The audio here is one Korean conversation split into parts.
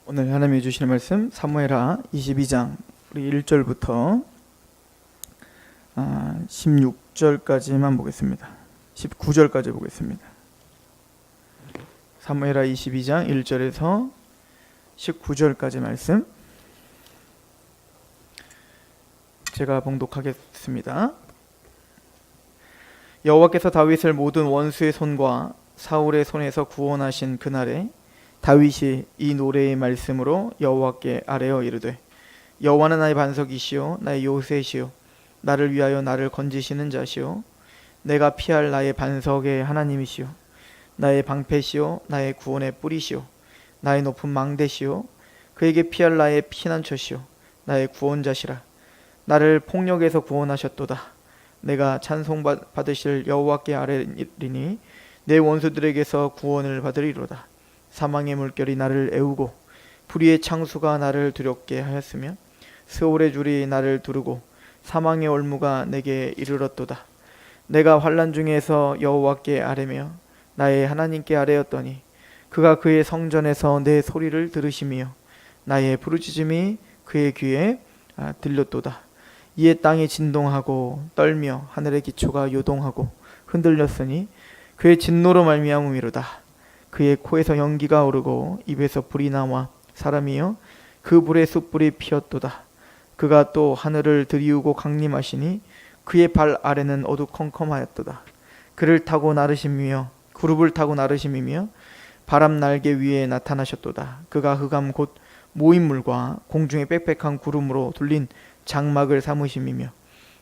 오늘 하나님이 주시는 말씀 사무엘하 22장 우리 1절부터 16절까지만 보겠습니다. 19절까지 보겠습니다. 사무엘하 22장 1절에서 19절까지 말씀 제가 봉독하겠습니다. 여호와께서 다윗을 모든 원수의 손과 사울의 손에서 구원하신 그날에 다윗이 이 노래의 말씀으로 여호와께 아뢰어 이르되 여호와는 나의 반석이시요 나의 요새시요 나를 위하여 나를 건지시는 자시요 내가 피할 나의 반석의 하나님이시요 나의 방패시요 나의 구원의 뿌리시요 나의 높은 망대시요 그에게 피할 나의 피난처시요 나의 구원자시라. 나를 폭력에서 구원하셨도다. 내가 찬송받으실 여호와께 아뢰리니 내 원수들에게서 구원을 받으리로다. 사망의 물결이 나를 애우고 불의의 창수가 나를 두렵게 하였으며 스올의 줄이 나를 두르고 사망의 올무가 내게 이르렀도다. 내가 환난 중에서 여호와께 아뢰며 나의 하나님께 아뢰었더니 그가 그의 성전에서 내 소리를 들으시며 나의 부르짖음이 그의 귀에 들렸도다. 이에 땅이 진동하고 떨며 하늘의 기초가 요동하고 흔들렸으니 그의 진노로 말미암음이로다. 그의 코에서 연기가 오르고 입에서 불이 나와 사람이여 그 불에 숯불이 피었도다. 그가 또 하늘을 들이우고 강림하시니 그의 발 아래는 어두컴컴하였도다. 그를 타고 나르심이며 그룹을 타고 나르심이며 바람 날개 위에 나타나셨도다. 그가 흑암 곧 모인물과 공중의 빽빽한 구름으로 둘린 장막을 삼으심이며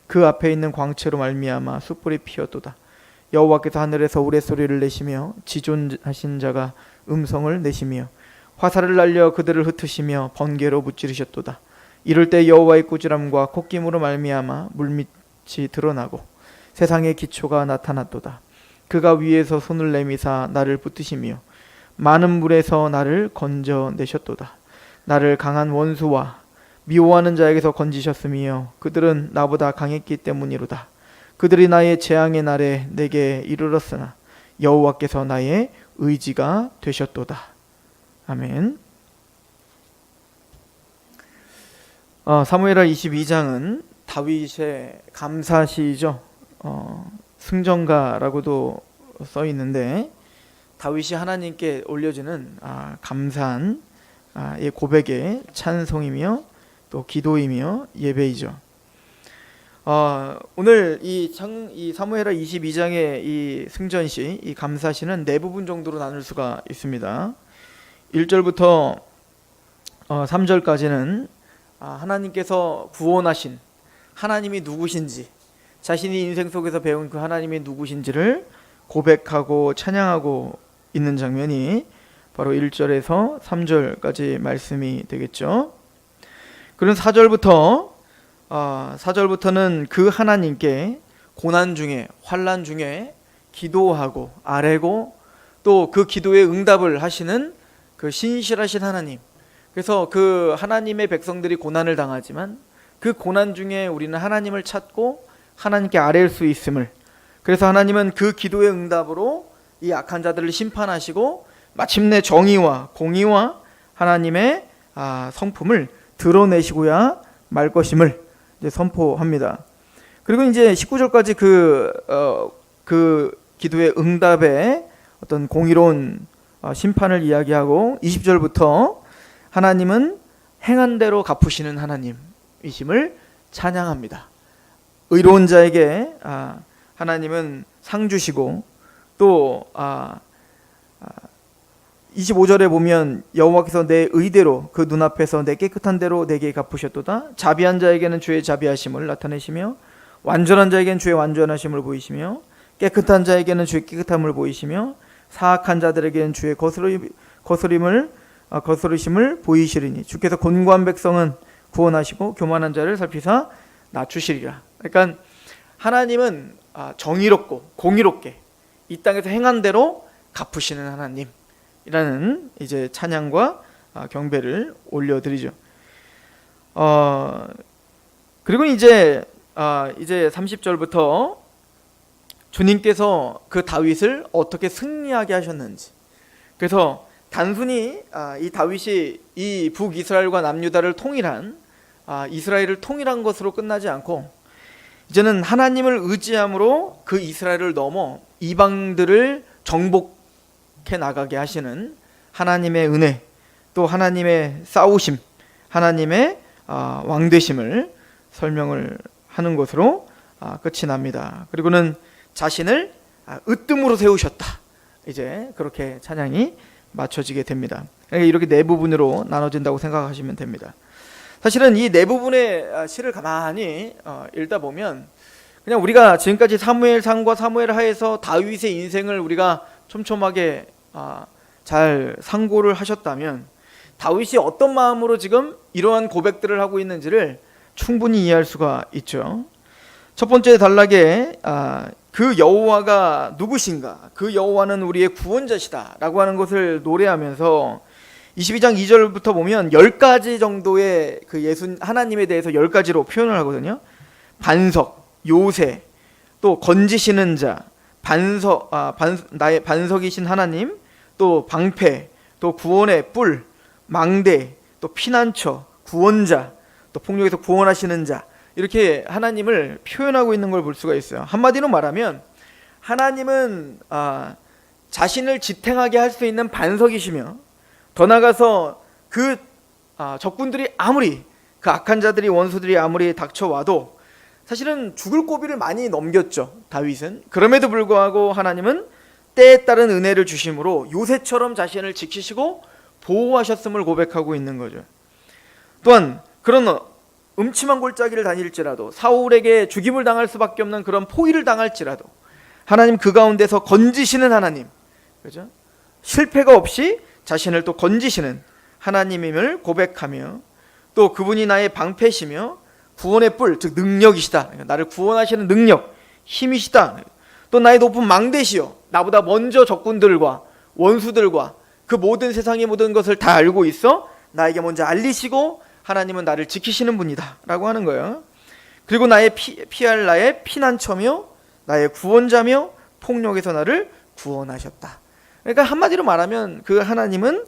그 앞에 있는 광채로 말미암아 숯불이 피었도다. 여호와께서 하늘에서 우레소리를 내시며 지존하신 자가 음성을 내시며 화살을 날려 그들을 흩으시며 번개로 무찌르셨도다. 이럴 때 여호와의 꾸지람과 콧김으로 말미암아 물밑이 드러나고 세상의 기초가 나타났도다. 그가 위에서 손을 내미사 나를 붙드시며 많은 물에서 나를 건져내셨도다. 나를 강한 원수와 미워하는 자에게서 건지셨으며 그들은 나보다 강했기 때문이로다. 그들이 나의 재앙의 날에 내게 이르렀으나 여호와께서 나의 의지가 되셨도다. 아멘. 사무엘하 22장은 다윗의 감사시죠. 승전가라고도 써 있는데 다윗이 하나님께 올려주는 감사한 고백의 찬송이며 또 기도이며 예배이죠. 오늘 이 사무엘하 22장의 이 승전시, 이 감사시는 네 부분 정도로 나눌 수가 있습니다. 1절부터 3절까지는 하나님께서 구원하신 하나님이 누구신지, 자신이 인생 속에서 배운 그 하나님이 누구신지를 고백하고 찬양하고 있는 장면이 바로 1절에서 3절까지 말씀이 되겠죠. 그런 4절부터는 그 하나님께 고난 중에, 환난 중에 기도하고 아뢰고 또 그 기도에 응답을 하시는 그 신실하신 하나님. 그래서 그 하나님의 백성들이 고난을 당하지만 그 고난 중에 우리는 하나님을 찾고 하나님께 아뢰일 수 있음을, 그래서 하나님은 그 기도의 응답으로 이 악한 자들을 심판하시고 마침내 정의와 공의와 하나님의 성품을 드러내시고야 말 것임을 이제 선포합니다. 그리고 이제 19절까지 그 기도의 응답의 어떤 공의로운 심판을 이야기하고 20절부터 하나님은 행한 대로 갚으시는 하나님이심을 찬양합니다. 의로운 자에게 하나님은 상 주시고 또 25절에 보면 여호와께서 내 의대로 그 눈앞에서 내 깨끗한 대로 내게 갚으셨도다. 자비한 자에게는 주의 자비하심을 나타내시며 완전한 자에게는 주의 완전하심을 보이시며 깨끗한 자에게는 주의 깨끗함을 보이시며 사악한 자들에게는 주의 거스르심을 보이시리니 주께서 곤고한 백성은 구원하시고 교만한 자를 살피사 낮추시리라. 그러니까 하나님은 정의롭고 공의롭게 이 땅에서 행한 대로 갚으시는 하나님 이라는 이제 찬양과 경배를 올려드리죠. 그리고 이제 30절부터 주님께서 그 다윗을 어떻게 승리하게 하셨는지, 그래서 단순히 이 다윗이 이 북이스라엘과 남유다를 통일한 이스라엘을 통일한 것으로 끝나지 않고 이제는 하나님을 의지함으로 그 이스라엘을 넘어 이방들을 정복해 나가게 하시는 하나님의 은혜, 또 하나님의 싸우심, 하나님의 왕되심을 설명을 하는 것으로 끝이 납니다. 그리고는 자신을 으뜸으로 세우셨다. 이제 그렇게 찬양이 맞춰지게 됩니다. 이렇게 네 부분으로 나눠진다고 생각하시면 됩니다. 사실은 이 네 부분의 시를 가만히 읽다 보면 그냥 우리가 지금까지 사무엘상과 사무엘하에서 다윗의 인생을 우리가 촘촘하게 잘 상고를 하셨다면 다윗이 어떤 마음으로 지금 이러한 고백들을 하고 있는지를 충분히 이해할 수가 있죠. 첫 번째 단락에 그 여호와가 누구신가? 그 여호와는 우리의 구원자시다 라고 하는 것을 노래하면서 22장 2절부터 보면 10가지 정도의 그 하나님에 대해서 10가지로 표현을 하거든요. 반석, 요새, 또 건지시는 자, 나의 반석이신 하나님, 또 방패, 또 구원의 뿔, 망대, 또 피난처, 구원자, 또 폭력에서 구원하시는 자, 이렇게 하나님을 표현하고 있는 걸 볼 수가 있어요. 한마디로 말하면 하나님은 자신을 지탱하게 할 수 있는 반석이시며, 더 나아가서 그 적군들이 아무리, 그 악한 자들이, 원수들이 아무리 닥쳐와도 사실은 죽을 고비를 많이 넘겼죠, 다윗은. 그럼에도 불구하고 하나님은 때에 따른 은혜를 주심으로 요새처럼 자신을 지키시고 보호하셨음을 고백하고 있는 거죠. 또한 그런 음침한 골짜기를 다닐지라도, 사울에게 죽임을 당할 수밖에 없는 그런 포위를 당할지라도 하나님 그 가운데서 건지시는 하나님, 그죠? 실패가 없이 자신을 또 건지시는 하나님임을 고백하며, 또 그분이 나의 방패시며 구원의 뿔, 즉 능력이시다, 나를 구원하시는 능력, 힘이시다, 또 나의 높은 망대시요, 나보다 먼저 적군들과 원수들과 그 모든 세상의 모든 것을 다 알고 있어 나에게 먼저 알리시고 하나님은 나를 지키시는 분이다 라고 하는 거예요. 그리고 나의 피할 나의 피난처며 나의 구원자며 폭력에서 나를 구원하셨다. 그러니까 한마디로 말하면 그 하나님은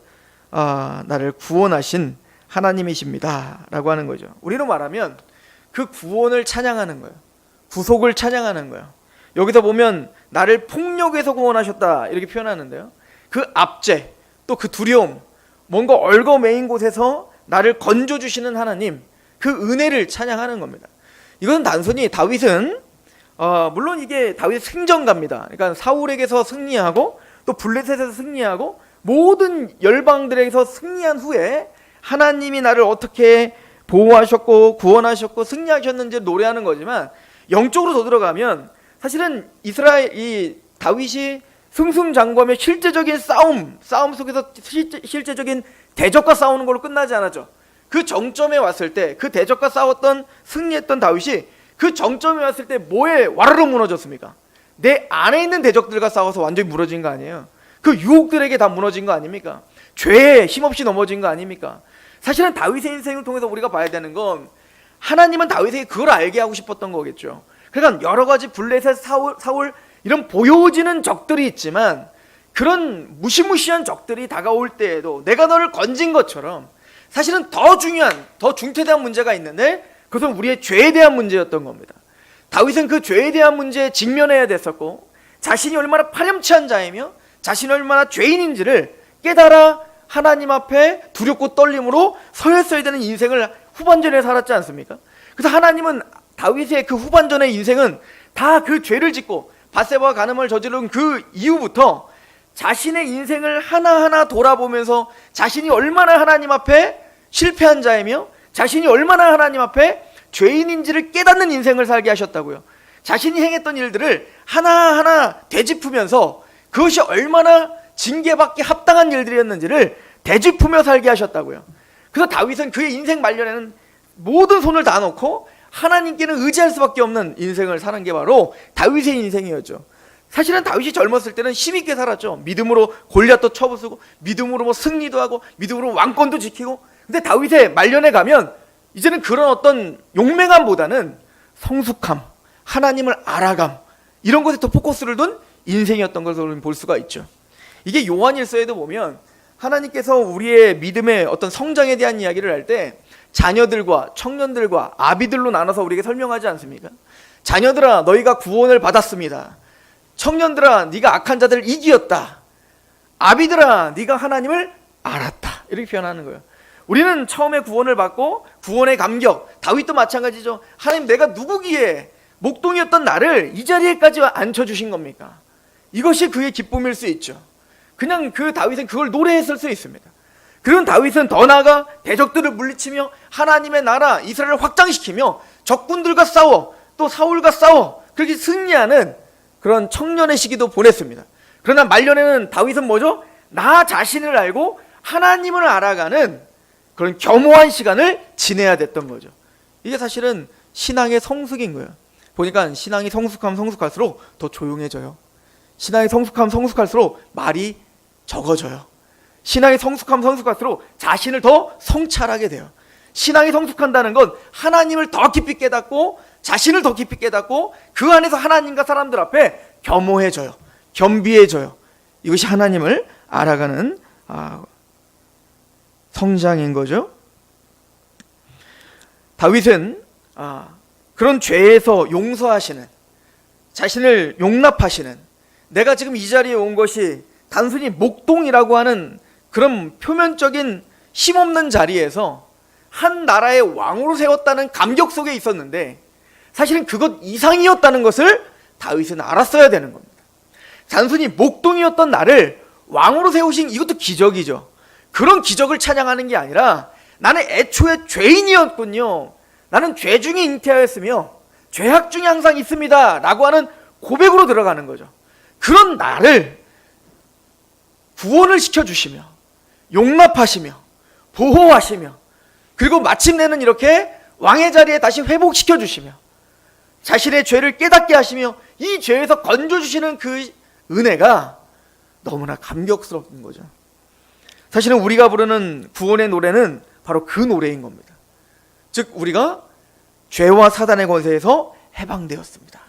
나를 구원하신 하나님이십니다 라고 하는 거죠. 우리로 말하면 그 구원을 찬양하는 거예요. 구속을 찬양하는 거예요. 여기서 보면 나를 폭력에서 구원하셨다 이렇게 표현하는데요, 그 압제, 또 그 두려움, 뭔가 얽어매인 곳에서 나를 건져주시는 하나님, 그 은혜를 찬양하는 겁니다. 이것은 단순히 다윗은 물론 이게 다윗 승전가입니다. 그러니까 사울에게서 승리하고 또 블레셋에서 승리하고 모든 열방들에게서 승리한 후에 하나님이 나를 어떻게 보호하셨고 구원하셨고 승리하셨는지 노래하는 거지만, 영적으로 더 들어가면 사실은 이 다윗이 승승장구하며 실제적인 싸움 속에서 실제적인 대적과 싸우는 걸로 끝나지 않았죠. 그 정점에 왔을 때, 그 대적과 싸웠던 승리했던 다윗이 그 정점에 왔을 때 뭐에 와르르 무너졌습니까? 내 안에 있는 대적들과 싸워서 완전히 무너진 거 아니에요. 그 유혹들에게 다 무너진 거 아닙니까? 죄에 힘없이 넘어진 거 아닙니까? 사실은 다윗의 인생을 통해서 우리가 봐야 되는 건 하나님은 다윗에게 그걸 알게 하고 싶었던 거겠죠. 그러니까 여러 가지 블레셋, 사울 이런 보여지는 적들이 있지만, 그런 무시무시한 적들이 다가올 때에도 내가 너를 건진 것처럼 사실은 더 중요한, 더 중대한 문제가 있는데, 그것은 우리의 죄에 대한 문제였던 겁니다. 다윗은 그 죄에 대한 문제에 직면해야 됐었고, 자신이 얼마나 파렴치한 자이며 자신이 얼마나 죄인인지를 깨달아 하나님 앞에 두렵고 떨림으로 서였어야 되는 인생을 후반전에 살았지 않습니까? 그래서 하나님은 다윗의 그 후반전의 인생은 다 그 죄를 짓고 밧세바와 간음을 저지른 그 이후부터 자신의 인생을 하나하나 돌아보면서 자신이 얼마나 하나님 앞에 실패한 자이며 자신이 얼마나 하나님 앞에 죄인인지를 깨닫는 인생을 살게 하셨다고요. 자신이 행했던 일들을 하나하나 되짚으면서 그것이 얼마나 징계받기 합당한 일들이었는지를 되짚으며 살게 하셨다고요. 그래서 다윗은 그의 인생 말년에는 모든 손을 다 놓고 하나님께는 의지할 수밖에 없는 인생을 사는 게 바로 다윗의 인생이었죠. 사실은 다윗이 젊었을 때는 힘있게 살았죠. 믿음으로 골리앗도 쳐부수고, 믿음으로 뭐 승리도 하고, 믿음으로 왕권도 지키고. 근데 다윗의 말년에 가면 이제는 그런 어떤 용맹함보다는 성숙함, 하나님을 알아감, 이런 것에 더 포커스를 둔 인생이었던 것을 볼 수가 있죠. 이게 요한일서에도 보면 하나님께서 우리의 믿음의 어떤 성장에 대한 이야기를 할 때 자녀들과 청년들과 아비들로 나눠서 우리에게 설명하지 않습니까? 자녀들아, 너희가 구원을 받았습니다. 청년들아, 네가 악한 자들을 이기었다. 아비들아, 네가 하나님을 알았다. 이렇게 표현하는 거예요. 우리는 처음에 구원을 받고 구원의 감격, 다윗도 마찬가지죠. 하나님, 내가 누구기에 목동이었던 나를 이 자리에까지 앉혀주신 겁니까? 이것이 그의 기쁨일 수 있죠. 그냥 그 다윗은 그걸 노래했을 수 있습니다. 그런 다윗은 더 나아가 대적들을 물리치며 하나님의 나라 이스라엘을 확장시키며 적군들과 싸워, 또 사울과 싸워, 그렇게 승리하는 그런 청년의 시기도 보냈습니다. 그러나 말년에는 다윗은 뭐죠? 나 자신을 알고 하나님을 알아가는 그런 겸허한 시간을 지내야 됐던 거죠. 이게 사실은 신앙의 성숙인 거예요. 보니까 신앙이 성숙하면 성숙할수록 더 조용해져요. 신앙이 성숙하면 성숙할수록 말이 적어져요. 신앙이 성숙하면 성숙할수록 자신을 더 성찰하게 돼요. 신앙이 성숙한다는 건 하나님을 더 깊이 깨닫고 자신을 더 깊이 깨닫고 그 안에서 하나님과 사람들 앞에 겸허해져요. 겸비해져요. 이것이 하나님을 알아가는 성장인 거죠. 다윗은 그런 죄에서 용서하시는, 자신을 용납하시는, 내가 지금 이 자리에 온 것이 단순히 목동이라고 하는 그런 표면적인 힘없는 자리에서 한 나라의 왕으로 세웠다는 감격 속에 있었는데 사실은 그것 이상이었다는 것을 다윗은 알았어야 되는 겁니다. 단순히 목동이었던 나를 왕으로 세우신 이것도 기적이죠. 그런 기적을 찬양하는 게 아니라 나는 애초에 죄인이었군요. 나는 죄 중에 잉태하였으며 죄악 중에 항상 있습니다 라고 하는 고백으로 들어가는 거죠. 그런 나를 구원을 시켜주시며 용납하시며 보호하시며 그리고 마침내는 이렇게 왕의 자리에 다시 회복시켜주시며 자신의 죄를 깨닫게 하시며 이 죄에서 건져주시는 그 은혜가 너무나 감격스러운 거죠. 사실은 우리가 부르는 구원의 노래는 바로 그 노래인 겁니다. 즉 우리가 죄와 사단의 권세에서 해방되었습니다.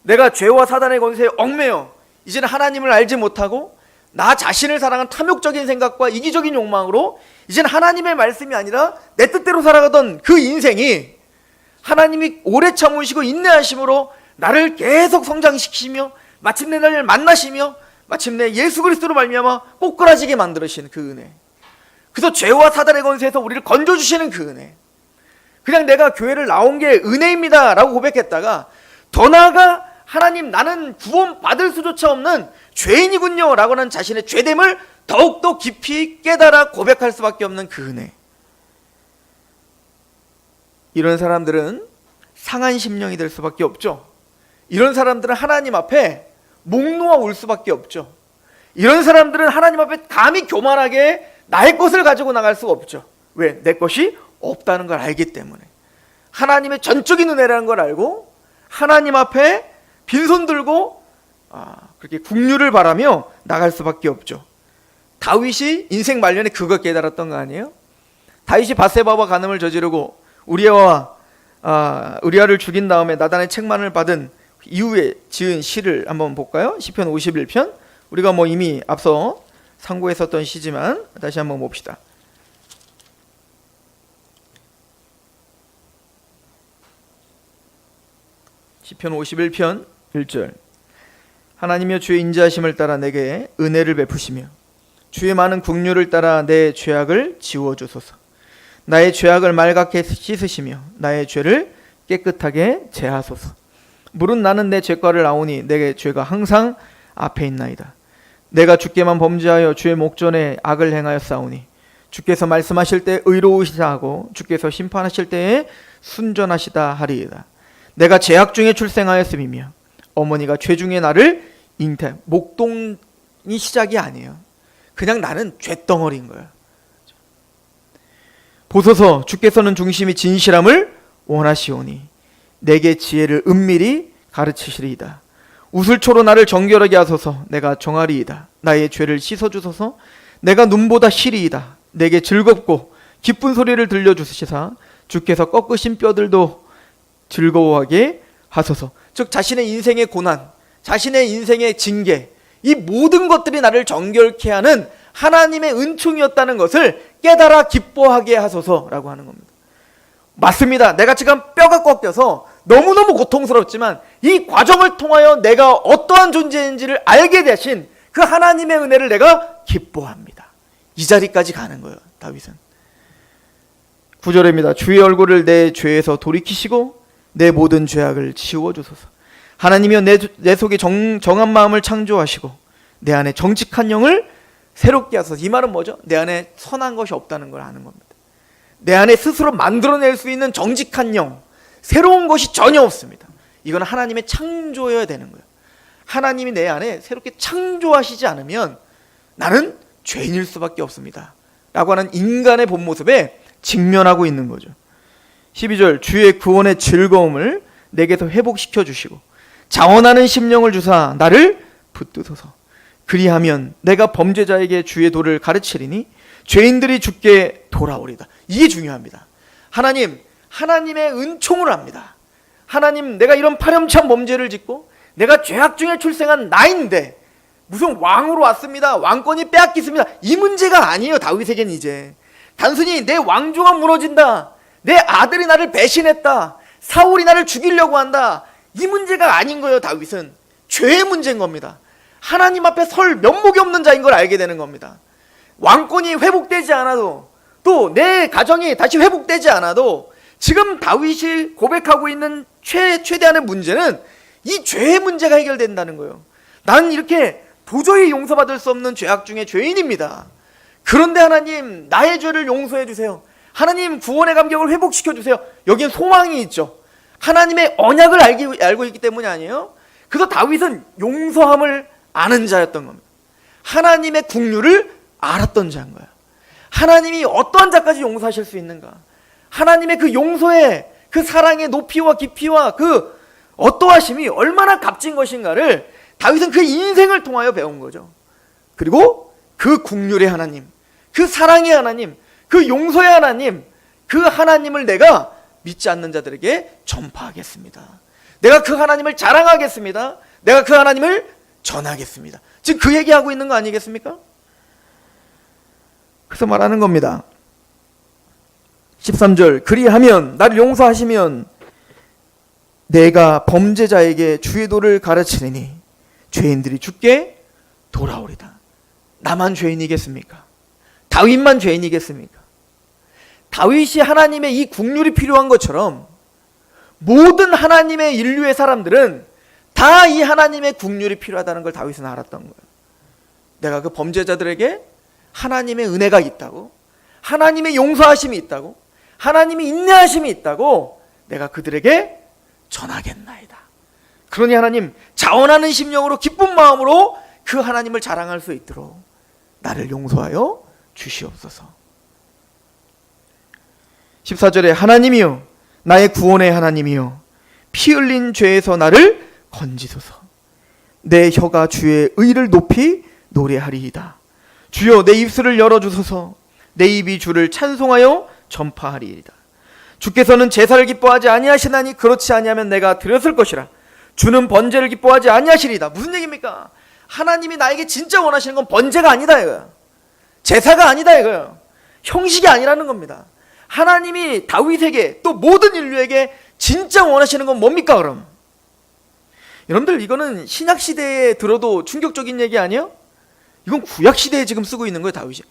내가 죄와 사단의 권세에 얽매여 이제는 하나님을 알지 못하고 나 자신을 사랑한 탐욕적인 생각과 이기적인 욕망으로 이제는 하나님의 말씀이 아니라 내 뜻대로 살아가던 그 인생이 하나님이 오래 참으시고 인내하심으로 나를 계속 성장시키며 마침내 나를 만나시며 마침내 예수 그리스도로 말미암아 꼬꾸라지게 만들으시는 그 은혜, 그래서 죄와 사단의 권세에서 우리를 건져주시는 그 은혜, 그냥 내가 교회를 나온 게 은혜입니다 라고 고백했다가 더 나아가 하나님, 나는 구원받을 수조차 없는 죄인이군요 라고 하는 자신의 죄됨을 더욱더 깊이 깨달아 고백할 수밖에 없는 그 은혜. 이런 사람들은 상한 심령이 될 수밖에 없죠. 이런 사람들은 하나님 앞에 목 놓아 울 수밖에 없죠. 이런 사람들은 하나님 앞에 감히 교만하게 나의 것을 가지고 나갈 수가 없죠. 왜? 내 것이 없다는 걸 알기 때문에. 하나님의 전적인 은혜라는 걸 알고 하나님 앞에 빈손 들고 그렇게 국류를 바라며 나갈 수밖에 없죠. 다윗이 인생 말년에 그거 깨달았던 거 아니에요? 다윗이 밧세바와 간음을 저지르고 우리아를 죽인 다음에 나단의 책망을 받은 이후에 지은 시를 한번 볼까요? 시편 51편. 우리가 이미 앞서 상고했었던 시지만 다시 한번 봅시다. 시편 51편 1절. 하나님이여, 주의 인자하심을 따라 내게 은혜를 베푸시며 주의 많은 긍휼을 따라 내 죄악을 지워주소서. 나의 죄악을 맑게 씻으시며 나의 죄를 깨끗하게 제하소서. 물은 나는 내 죄과를 아오니 내게 죄가 항상 앞에 있나이다. 내가 주께만 범죄하여 주의 목전에 악을 행하였사오니 주께서 말씀하실 때 의로우시다 하고 주께서 심판하실 때에 순전하시다 하리이다. 내가 죄악 중에 출생하였음이며 어머니가 죄 중에 나를 잉태. 목동이 시작이 아니에요. 그냥 나는 죄덩어리인 거예요. 보소서, 주께서는 중심이 진실함을 원하시오니 내게 지혜를 은밀히 가르치시리이다. 우슬초로 나를 정결하게 하소서. 내가 정하리이다. 나의 죄를 씻어주소서. 내가 눈보다 희리이다. 내게 즐겁고 기쁜 소리를 들려주시사 주께서 꺾으신 뼈들도 즐거워하게 하소서. 즉 자신의 인생의 고난, 자신의 인생의 징계, 이 모든 것들이 나를 정결케 하는 하나님의 은총이었다는 것을 깨달아 기뻐하게 하소서라고 하는 겁니다. 맞습니다. 내가 지금 뼈가 꺾여서 너무너무 고통스럽지만 이 과정을 통하여 내가 어떠한 존재인지를 알게 되신 그 하나님의 은혜를 내가 기뻐합니다. 이 자리까지 가는 거예요, 다윗은. 9절입니다. 주의 얼굴을 내 죄에서 돌이키시고 내 모든 죄악을 지워주소서. 하나님이여 내 속에 정한 마음을 창조하시고 내 안에 정직한 영을 새롭게 하소서. 이 말은 뭐죠? 내 안에 선한 것이 없다는 걸 아는 겁니다. 내 안에 스스로 만들어낼 수 있는 정직한 영, 새로운 것이 전혀 없습니다. 이건 하나님의 창조여야 되는 거예요. 하나님이 내 안에 새롭게 창조하시지 않으면 나는 죄인일 수밖에 없습니다 라고 하는 인간의 본 모습에 직면하고 있는 거죠. 12절 주의 구원의 즐거움을 내게서 회복시켜 주시고 자원하는 심령을 주사 나를 붙드소서. 그리하면 내가 범죄자에게 주의 도를 가르치리니 죄인들이 주께 돌아오리다. 이게 중요합니다. 하나님의 은총을 압니다. 하나님, 내가 이런 파렴치한 범죄를 짓고 내가 죄악 중에 출생한 나인데 무슨 왕으로 왔습니다, 왕권이 빼앗겼습니다, 이 문제가 아니에요. 다윗에게는 이제 단순히 내 왕조가 무너진다, 내 아들이 나를 배신했다, 사울이 나를 죽이려고 한다, 이 문제가 아닌 거예요. 다윗은 죄의 문제인 겁니다. 하나님 앞에 설 면목이 없는 자인 걸 알게 되는 겁니다. 왕권이 회복되지 않아도, 또 내 가정이 다시 회복되지 않아도 지금 다윗이 고백하고 있는 최대한의 문제는 이 죄의 문제가 해결된다는 거예요. 나는 이렇게 도저히 용서받을 수 없는 죄악 중에 죄인입니다. 그런데 하나님, 나의 죄를 용서해 주세요. 하나님, 구원의 감격을 회복시켜 주세요. 여기엔 소망이 있죠. 하나님의 언약을 알고 있기 때문이 아니에요. 그래서 다윗은 용서함을 아는 자였던 겁니다. 하나님의 긍휼을 알았던 자인 거예요. 하나님이 어떠한 자까지 용서하실 수 있는가, 하나님의 그 용서의 그 사랑의 높이와 깊이와 그 어떠하심이 얼마나 값진 것인가를 다윗은 그 인생을 통하여 배운 거죠. 그리고 그 긍휼의 하나님, 그 사랑의 하나님, 그 용서의 하나님, 그 하나님을 내가 믿지 않는 자들에게 전파하겠습니다. 내가 그 하나님을 자랑하겠습니다. 내가 그 하나님을 전하겠습니다. 지금 그 얘기하고 있는 거 아니겠습니까? 그래서 말하는 겁니다. 13절 그리하면 나를 용서하시면 내가 범죄자에게 주의 도를 가르치리니 죄인들이 주께 돌아오리다. 나만 죄인이겠습니까? 다윗만 죄인이겠습니까? 다윗이 하나님의 이 긍휼이 필요한 것처럼 모든 하나님의 인류의 사람들은 다 이 하나님의 긍휼이 필요하다는 걸 다윗은 알았던 거예요. 내가 그 범죄자들에게 하나님의 은혜가 있다고, 하나님의 용서하심이 있다고, 하나님의 인내하심이 있다고 내가 그들에게 전하겠나이다. 그러니 하나님, 자원하는 심령으로 기쁜 마음으로 그 하나님을 자랑할 수 있도록 나를 용서하여 주시옵소서. 14절에 하나님이여, 나의 구원의 하나님이여, 피 흘린 죄에서 나를 건지소서. 내 혀가 주의 의를 높이 노래하리이다. 주여 내 입술을 열어주소서. 내 입이 주를 찬송하여 전파하리이다. 주께서는 제사를 기뻐하지 아니하시나니 그렇지 아니하면 내가 드렸을 것이라. 주는 번제를 기뻐하지 아니하시리이다. 무슨 얘기입니까? 하나님이 나에게 진짜 원하시는 건 번제가 아니다 이거예요. 제사가 아니다 이거예요. 형식이 아니라는 겁니다. 하나님이 다윗에게 또 모든 인류에게 진짜 원하시는 건 뭡니까 그럼? 여러분들, 이거는 신약시대에 들어도 충격적인 얘기 아니에요? 이건 구약시대에 지금 쓰고 있는 거예요. 다윗이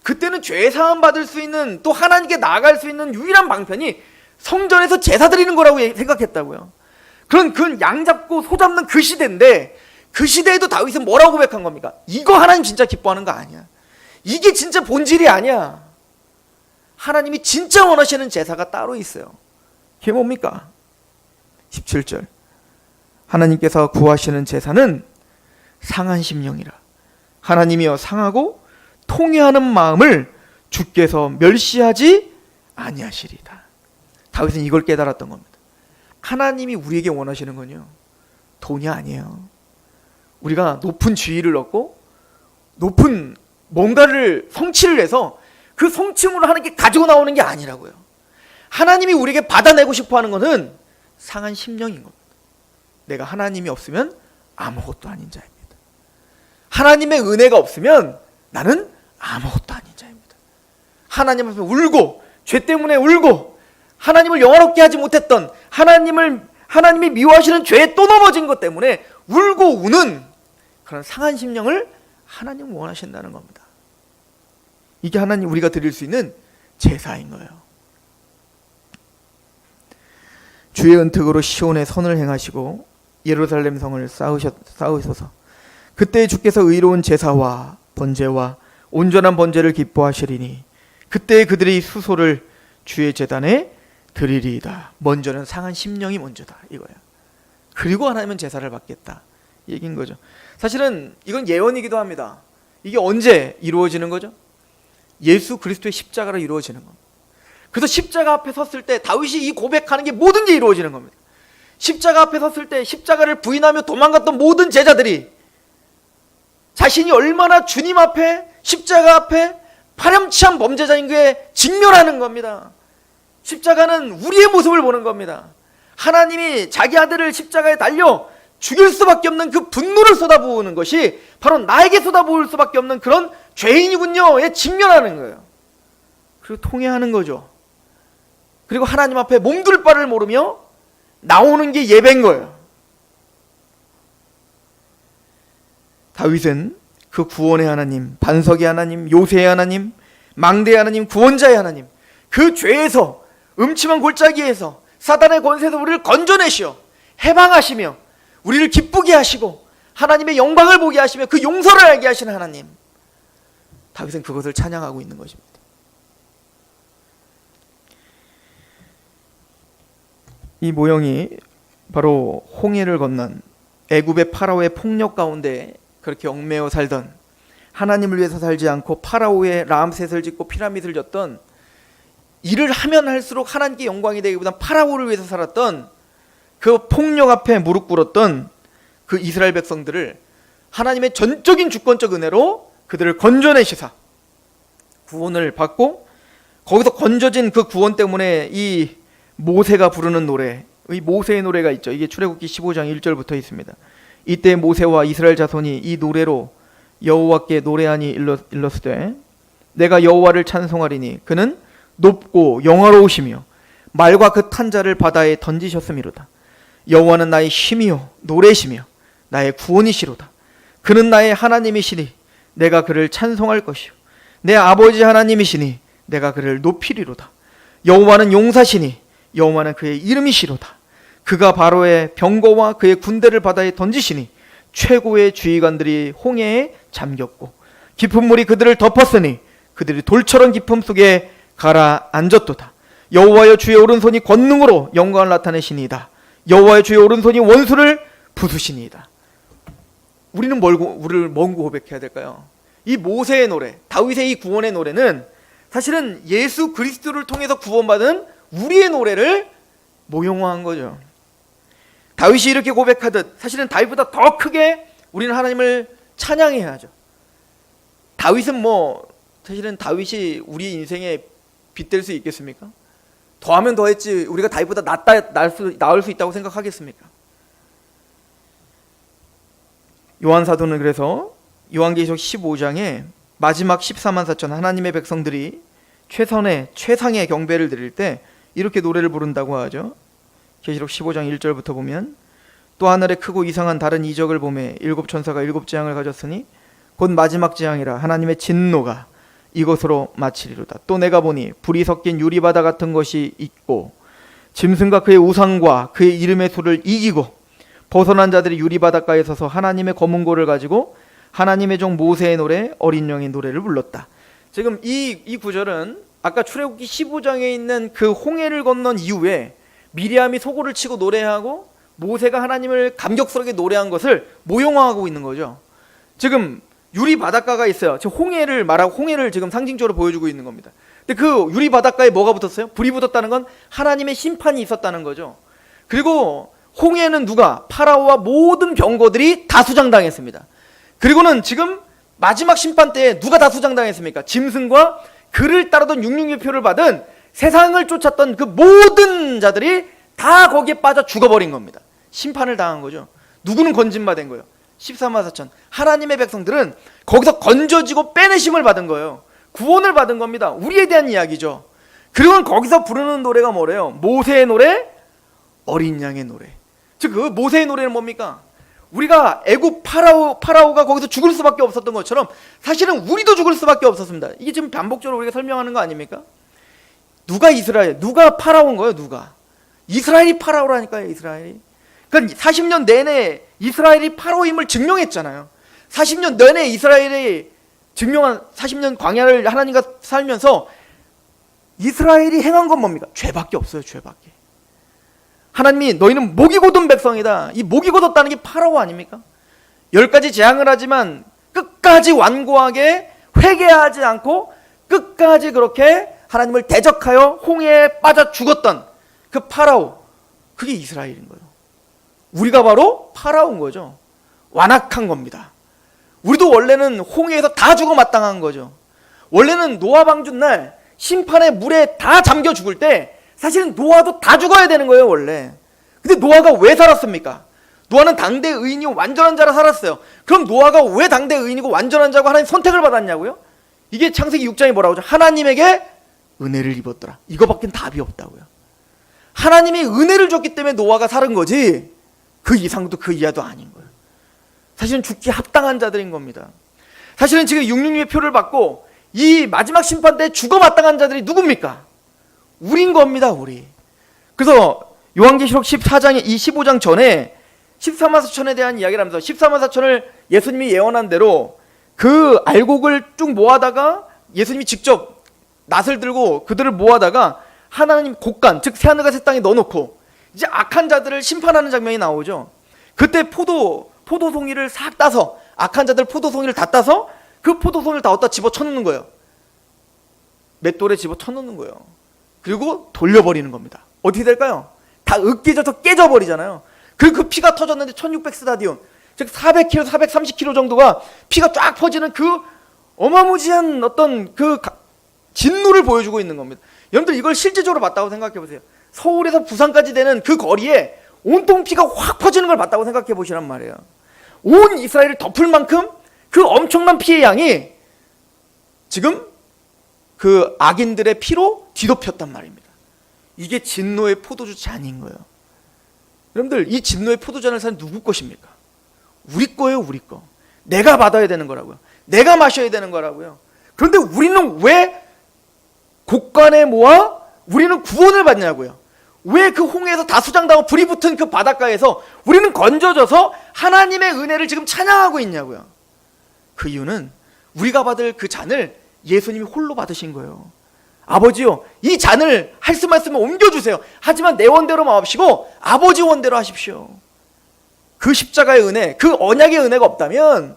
그때는 죄사함 받을 수 있는, 또 하나님께 나아갈 수 있는 유일한 방편이 성전에서 제사 드리는 거라고 생각했다고요. 그런 그 양 잡고 소 잡는 그 시대인데, 그 시대에도 다윗은 뭐라고 고백한 겁니까? 이거 하나님 진짜 기뻐하는 거 아니야. 이게 진짜 본질이 아니야. 하나님이 진짜 원하시는 제사가 따로 있어요. 그게 뭡니까? 17절 하나님께서 구하시는 제사는 상한 심령이라. 하나님이여, 상하고 통회하는 마음을 주께서 멸시하지 아니하시리다. 다윗은 이걸 깨달았던 겁니다. 하나님이 우리에게 원하시는 건요, 돈이 아니에요. 우리가 높은 지위를 얻고 높은 뭔가를 성취를 해서 그 성취물을 하나님께 가지고 나오는 게 아니라고요. 하나님이 우리에게 받아내고 싶어하는 것은 상한 심령인 겁니다. 내가 하나님이 없으면 아무것도 아닌 자입니다. 하나님의 은혜가 없으면 나는 아무것도 아닌 자입니다. 하나님 앞에 울고 죄 때문에 울고 하나님을 영화롭게 하지 못했던 하나님이 미워하시는 죄에 또 넘어진 것 때문에 울고 우는 그런 상한 심령을 하나님은 원하신다는 겁니다. 이게 하나님 우리가 드릴 수 있는 제사인 거예요. 주의 은택으로 시온의 선을 행하시고 예루살렘 성을 쌓으소서. 그때 주께서 의로운 제사와 번제와 온전한 번제를 기뻐하시리니 그때 그들이 수소를 주의 제단에 드리리이다. 먼저는 상한 심령이 먼저다 이거야. 그리고 하나님은 제사를 받겠다 얘기인 거죠. 사실은 이건 예언이기도 합니다. 이게 언제 이루어지는 거죠? 예수 그리스도의 십자가로 이루어지는 겁니다. 그래서 십자가 앞에 섰을 때 다윗이 이 고백하는 게 모든 게 이루어지는 겁니다. 십자가 앞에 섰을 때 십자가를 부인하며 도망갔던 모든 제자들이 자신이 얼마나 주님 앞에 십자가 앞에 파렴치한 범죄자인 게 직면하는 겁니다. 십자가는 우리의 모습을 보는 겁니다. 하나님이 자기 아들을 십자가에 달려 죽일 수밖에 없는 그 분노를 쏟아부으는 것이 바로 나에게 쏟아부을 수밖에 없는 그런 죄인이군요에 직면하는 거예요. 그리고 통회하는 거죠. 그리고 하나님 앞에 몸둘 바를 모르며 나오는 게 예배인 거예요. 다윗은 그 구원의 하나님, 반석의 하나님, 요새의 하나님, 망대의 하나님, 구원자의 하나님, 그 죄에서, 음침한 골짜기에서, 사단의 권세에서 우리를 건져내시어 해방하시며 우리를 기쁘게 하시고 하나님의 영광을 보게 하시며 그 용서를 알게 하시는 하나님, 다윗은 그것을 찬양하고 있는 것입니다. 이 모형이 바로 홍해를 건넌 애굽의 파라오의 폭력 가운데 그렇게 얽매여 살던, 하나님을 위해서 살지 않고 파라오의 라암셋을 짓고 피라미드를 졌던, 일을 하면 할수록 하나님께 영광이 되기보단 파라오를 위해서 살았던 그 폭력 앞에 무릎 꿇었던 그 이스라엘 백성들을 하나님의 전적인 주권적 은혜로 그들을 건져내시사 구원을 받고, 거기서 건져진 그 구원 때문에 이 모세가 부르는 노래, 이 모세의 노래가 있죠. 이게 출애굽기 15장 1절부터 있습니다. 이때 모세와 이스라엘 자손이 이 노래로 여호와께 노래하니 일렀으되 내가 여호와를 찬송하리니 그는 높고 영화로우시며 말과 그 탄 자를 바다에 던지셨음이로다. 여호와는 나의 힘이요 노래시며 나의 구원이시로다. 그는 나의 하나님이시니 내가 그를 찬송할 것이요 내 아버지 하나님이시니 내가 그를 높이리로다. 여호와는 용사시니 여호와는 그의 이름이시로다. 그가 바로의 병거와 그의 군대를 바다에 던지시니 최고의 주의관들이 홍해에 잠겼고 깊은 물이 그들을 덮었으니 그들이 돌처럼 깊음 속에 가라앉았도다. 여호와여 주의 오른손이 권능으로 영광을 나타내시니이다. 여호와여 주의 오른손이 원수를 부수시니이다. 우리는 우리를 뭔고 고백해야 될까요? 이 모세의 노래, 다윗의 이 구원의 노래는 사실은 예수 그리스도를 통해서 구원받은 우리의 노래를 모형화한 거죠. 다윗이 이렇게 고백하듯 사실은 다윗보다 더 크게 우리는 하나님을 찬양해야 하죠. 다윗은 사실은 다윗이 우리 인생에 빗댈 수 있겠습니까? 더하면 더했지 우리가 다윗보다 나을 수 있다고 생각하겠습니까? 요한 사도는 그래서 요한계시록 15장에 마지막 14만 4천 하나님의 백성들이 최상의 경배를 드릴 때 이렇게 노래를 부른다고 하죠. 계시록 15장 1절부터 보면 또 하늘에 크고 이상한 다른 이적을 보매 일곱 천사가 일곱 재앙을 가졌으니 곧 마지막 재앙이라 하나님의 진노가 이것으로 마치리로다. 또 내가 보니 불이 섞인 유리바다 같은 것이 있고 짐승과 그의 우상과 그의 이름의 수를 이기고 벗어난 자들이 유리바닷가에 서서 하나님의 검은고를 가지고 하나님의 종 모세의 노래 어린 양의 노래를 불렀다. 지금 이 구절은 아까 출애굽기 15장에 있는 그 홍해를 건넌 이후에 미리암이 소고를 치고 노래하고 모세가 하나님을 감격스럽게 노래한 것을 모형화하고 있는 거죠. 지금 유리 바닷가가 있어요. 지금 홍해를 지금 상징적으로 보여주고 있는 겁니다. 근데 그 유리 바닷가에 뭐가 붙었어요? 불이 붙었다는 건 하나님의 심판이 있었다는 거죠. 그리고 홍해는 누가? 파라오와 모든 병거들이 다 수장당했습니다. 그리고는 지금 마지막 심판 때에 누가 다 수장당했습니까? 짐승과 그를 따르던 육육유표를 받은 세상을 쫓았던 그 모든 자들이 다 거기에 빠져 죽어버린 겁니다. 심판을 당한 거죠. 누구는 건진받은 거예요? 14만 4천. 하나님의 백성들은 거기서 건져지고 빼내심을 받은 거예요. 구원을 받은 겁니다. 우리에 대한 이야기죠. 그리고 거기서 부르는 노래가 뭐래요? 모세의 노래, 어린 양의 노래. 즉 그 모세의 노래는 뭡니까? 우리가 애굽 파라오가 거기서 죽을 수밖에 없었던 것처럼 사실은 우리도 죽을 수밖에 없었습니다. 이게 지금 반복적으로 우리가 설명하는 거 아닙니까? 누가 파라오인 거예요? 누가? 이스라엘이 파라오라니까요. 이스라엘이. 그러니까 40년 내내 이스라엘이 파라오임을 증명했잖아요. 40년 내내 이스라엘이 증명한 40년 광야를 하나님과 살면서 이스라엘이 행한 건 뭡니까? 죄밖에 없어요. 죄밖에. 하나님이 너희는 목이 곧은 백성이다. 이 목이 곧었다는 게 파라오 아닙니까? 10가지 재앙을 하지만 끝까지 완고하게 회개하지 않고 끝까지 그렇게 하나님을 대적하여 홍해에 빠져 죽었던 그 파라오, 그게 이스라엘인 거예요. 우리가 바로 파라오인 거죠. 완악한 겁니다. 우리도 원래는 홍해에서 다 죽어 마땅한 거죠. 원래는 노아 방주 날 심판의 물에 다 잠겨 죽을 때 사실은 노아도 다 죽어야 되는 거예요, 원래. 근데 노아가 왜 살았습니까? 노아는 당대 의인이고 완전한 자라 살았어요. 그럼 노아가 왜 당대 의인이고 완전한 자고 하나님 선택을 받았냐고요? 이게 창세기 6장이 뭐라고 하죠? 하나님에게 은혜를 입었더라. 이거밖에 답이 없다고요. 하나님이 은혜를 줬기 때문에 노아가 살은 거지 그 이상도 그 이하도 아닌 거예요. 사실은 죽기 합당한 자들인 겁니다. 사실은 지금 666의 표를 받고 이 마지막 심판 때 죽어 마땅한 자들이 누굽니까? 우린 겁니다. 우리. 그래서 요한계시록 14장에 이 15장 전에 14만 4천에 대한 이야기를 하면서 14만 4천을 예수님이 예언한 대로 그 알곡을 쭉 모아다가 예수님이 직접 낫을 들고 그들을 모아다가 하나님 곡간, 즉 새하늘과 새 땅에 넣어놓고 이제 악한 자들을 심판하는 장면이 나오죠. 그때 포도송이를 싹 따서 악한 자들 포도송이를 다 따서 그 포도송이를 다 어디다 집어쳐놓는 거예요. 맷돌에 집어쳐놓는 거예요. 그리고 돌려버리는 겁니다. 어떻게 될까요? 다 으깨져서 깨져버리잖아요. 그리고 그 피가 터졌는데 1600 스타디움, 즉 400km, 430km 정도가 피가 쫙 퍼지는 그 어마무지한 어떤 그 진노를 보여주고 있는 겁니다. 여러분들 이걸 실제적으로 봤다고 생각해 보세요. 서울에서 부산까지 되는 그 거리에 온통 피가 확 퍼지는 걸 봤다고 생각해 보시란 말이에요. 온 이스라엘을 덮을 만큼 그 엄청난 피의 양이 지금 그 악인들의 피로 뒤덮였단 말입니다. 이게 진노의 포도주 잔인 거예요. 여러분들 이 진노의 포도잔을 산 누구 것입니까? 우리 거예요. 우리 거. 내가 받아야 되는 거라고요. 내가 마셔야 되는 거라고요. 그런데 우리는 왜 곡간에 모아 우리는 구원을 받냐고요. 왜 그 홍해에서 다 수장당하고 불이 붙은 그 바닷가에서 우리는 건져져서 하나님의 은혜를 지금 찬양하고 있냐고요. 그 이유는 우리가 받을 그 잔을 예수님이 홀로 받으신 거예요. 아버지요, 이 잔을 할 수만 있으면 옮겨주세요. 하지만 내 원대로 마옵시고 아버지 원대로 하십시오. 그 십자가의 은혜, 그 언약의 은혜가 없다면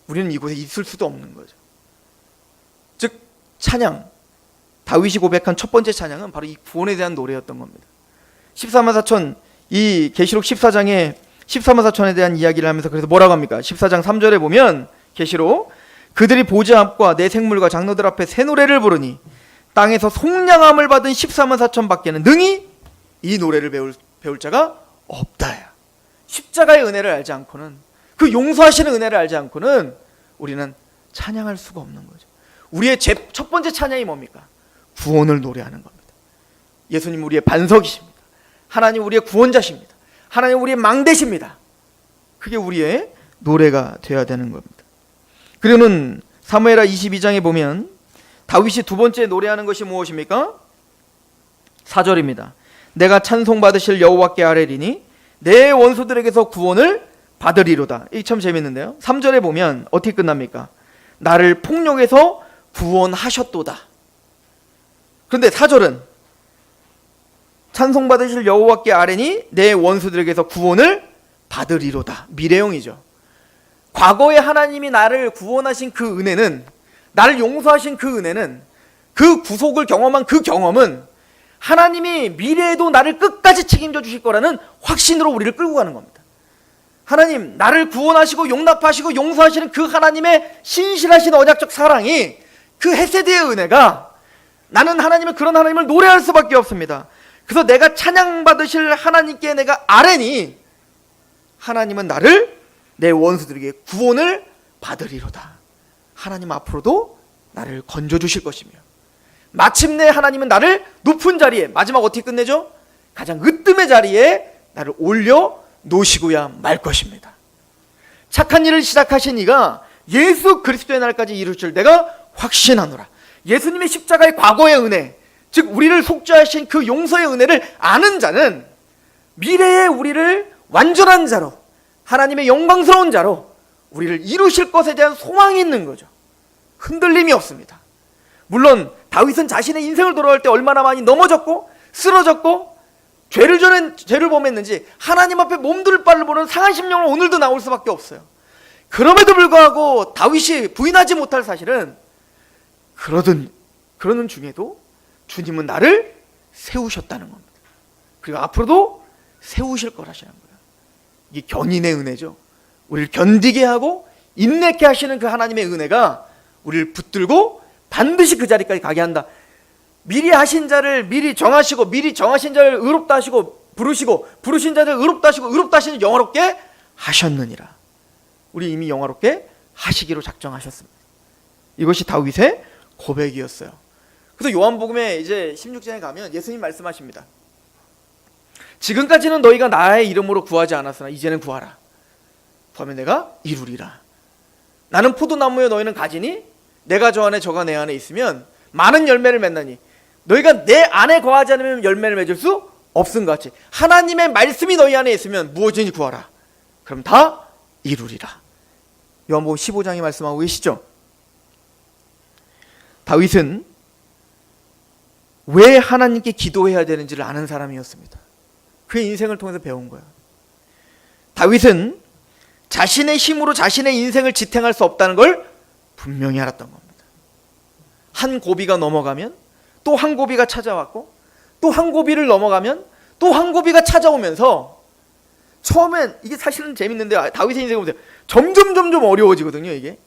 우리는 이곳에 있을 수도 없는 거죠. 즉 찬양, 다윗이 고백한 첫 번째 찬양은 바로 이 구원에 대한 노래였던 겁니다. 14만 4천, 이 계시록 14장에 14만 4천에 대한 이야기를 하면서 그래서 뭐라고 합니까? 14장 3절에 보면 계시록 그들이 보좌 앞과 내 생물과 장로들 앞에 새 노래를 부르니 땅에서 속량함을 받은 14만 4천 밖에는 능히 이 노래를 배울 자가 없다야. 십자가의 은혜를 알지 않고는, 그 용서하시는 은혜를 알지 않고는 우리는 찬양할 수가 없는 거죠. 우리의 첫 번째 찬양이 뭡니까? 구원을 노래하는 겁니다. 예수님 우리의 반석이십니다. 하나님 우리의 구원자십니다. 하나님 우리의 망대십니다. 그게 우리의 노래가 되어야 되는 겁니다. 그리고는 사무엘하 22장에 보면 다윗이 두 번째 노래하는 것이 무엇입니까? 4절입니다. 내가 찬송받으실 여호와께 아뢰리니 내 원수들에게서 구원을 받으리로다. 이게 참 재밌는데요. 3절에 보면 어떻게 끝납니까? 나를 폭력에서 구원하셨도다. 그런데 4절은 찬송받으실 여호와께 아뢰니 내 원수들에게서 구원을 받으리로다. 미래형이죠. 과거에 하나님이 나를 구원하신 그 은혜는, 나를 용서하신 그 은혜는, 그 구속을 경험한 그 경험은 하나님이 미래에도 나를 끝까지 책임져 주실 거라는 확신으로 우리를 끌고 가는 겁니다. 하나님, 나를 구원하시고 용납하시고 용서하시는 그 하나님의 신실하신 언약적 사랑이, 그 헤세드의 은혜가, 나는 하나님을, 그런 하나님을 노래할 수밖에 없습니다. 그래서 내가 찬양받으실 하나님께 내가 아뢰니 하나님은 나를 내 원수들에게 구원을 받으리로다. 하나님 앞으로도 나를 건져주실 것이며 마침내 하나님은 나를 높은 자리에, 마지막 어떻게 끝내죠? 가장 으뜸의 자리에 나를 올려 놓으시고야 말 것입니다. 착한 일을 시작하신 이가 예수 그리스도의 날까지 이룰 줄 내가 확신하노라. 예수님의 십자가의 과거의 은혜, 즉 우리를 속죄하신 그 용서의 은혜를 아는 자는 미래에 우리를 완전한 자로, 하나님의 영광스러운 자로 우리를 이루실 것에 대한 소망이 있는 거죠. 흔들림이 없습니다. 물론 다윗은 자신의 인생을 돌아갈 때 얼마나 많이 넘어졌고 쓰러졌고 죄를 범했는지 하나님 앞에 몸둘 바를 모르는 상한 심령으로 오늘도 나올 수밖에 없어요. 그럼에도 불구하고 다윗이 부인하지 못할 사실은 그러는 중에도 주님은 나를 세우셨다는 겁니다. 그리고 앞으로도 세우실 거라시는 거예요. 이게 견인의 은혜죠. 우리를 견디게 하고 인내케 하시는 그 하나님의 은혜가 우리를 붙들고 반드시 그 자리까지 가게 한다. 미리 하신 자를 미리 정하시고, 미리 정하신 자를 의롭다 하시고 부르시고, 부르신 자를 의롭다 하시고, 의롭다 하시는 영화롭게 하셨느니라. 우리 이미 영화롭게 하시기로 작정하셨습니다. 이것이 다윗의 고백이었어요. 그래서 요한복음에 이제 16장에 가면 예수님 말씀하십니다. 지금까지는 너희가 나의 이름으로 구하지 않았으나 이제는 구하라. 구하면 내가 이루리라. 나는 포도나무에 너희는 가지니 내가 저 안에 저가 내 안에 있으면 많은 열매를 맺나니 너희가 내 안에 거하지 않으면 열매를 맺을 수 없음 같이 하나님의 말씀이 너희 안에 있으면 무엇이든지 구하라. 그럼 다 이루리라. 요한복음 15장에 말씀하고 계시죠. 다윗은 왜 하나님께 기도해야 되는지를 아는 사람이었습니다. 그의 인생을 통해서 배운 거예요. 다윗은 자신의 힘으로 자신의 인생을 지탱할 수 없다는 걸 분명히 알았던 겁니다. 한 고비가 넘어가면 또 한 고비가 찾아왔고 또 한 고비를 넘어가면 또 한 고비가 찾아오면서 처음엔 이게 사실은 재밌는데 다윗의 인생을 보세요. 점점 어려워지거든요. 이게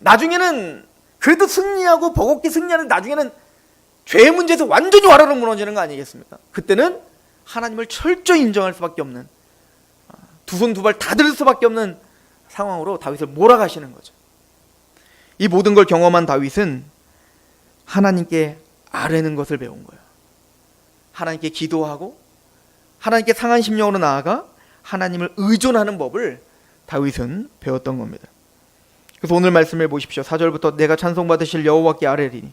나중에는 그래도 승리하고 버겁게 승리하는 나중에는 죄의 문제에서 완전히 와르르 무너지는 거 아니겠습니까? 그때는 하나님을 철저히 인정할 수밖에 없는, 두 손 두 발 다 들 수밖에 없는 상황으로 다윗을 몰아가시는 거죠. 이 모든 걸 경험한 다윗은 하나님께 아뢰는 것을 배운 거예요. 하나님께 기도하고 하나님께 상한 심령으로 나아가 하나님을 의존하는 법을 다윗은 배웠던 겁니다. 그래서 오늘 말씀을 보십시오. 4절부터 내가 찬송받으실 여호와께 아뢰리니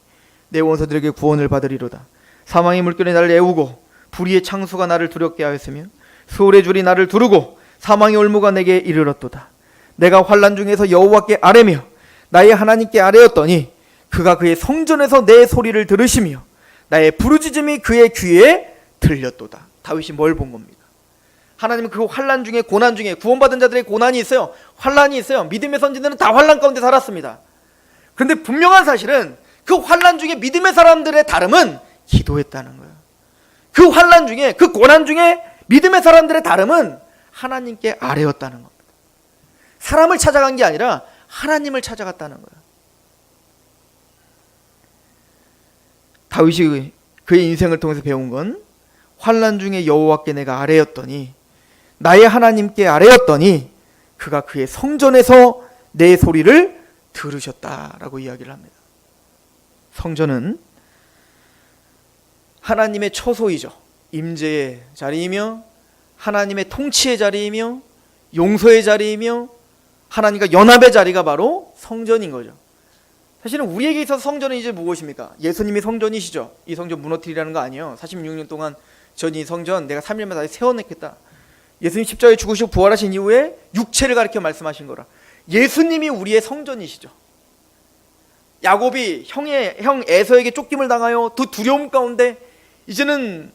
내 원수들에게 구원을 받으리로다. 사망의 물결이 나를 애우고 불의의 창수가 나를 두렵게 하였으며 수월의 줄이 나를 두르고 사망의 올무가 내게 이르렀도다. 내가 환난 중에서 여호와께 아뢰며 나의 하나님께 아뢰었더니 그가 그의 성전에서 내 소리를 들으시며 나의 부르짖음이 그의 귀에 들렸도다. 다윗이 뭘 본 겁니까? 하나님은 그 환난 중에, 고난 중에, 구원받은 자들의 고난이 있어요. 환난이 있어요. 믿음의 선지자들은 다 환난 가운데 살았습니다. 그런데 분명한 사실은 그 환난 중에 믿음의 사람들의 다름은 기도했다는 거예요. 그 환난 중에, 그 고난 중에 믿음의 사람들의 다름은 하나님께 아뢰었다는 겁니다. 사람을 찾아간 게 아니라 하나님을 찾아갔다는 거예요. 다윗이 그의 인생을 통해서 배운 건 환난 중에 여호와께 내가 아뢰었더니, 나의 하나님께 아뢰었더니 그가 그의 성전에서 내 소리를 들으셨다라고 이야기를 합니다. 성전은 하나님의 처소이죠. 임재의 자리이며 하나님의 통치의 자리이며 용서의 자리이며 하나님과 연합의 자리가 바로 성전인 거죠. 사실은 우리에게 있어서 성전은 이제 무엇입니까? 예수님이 성전이시죠. 이 성전 무너뜨리라는 거 아니에요. 46년 동안 전 이 성전 내가 3일만 다시 세워냈겠다. 예수님 십자가에 죽으시고 부활하신 이후에 육체를 가리켜 말씀하신 거라. 예수님이 우리의 성전이시죠. 야곱이 형 에서에게 쫓김을 당하여 그 두려움 가운데 이제는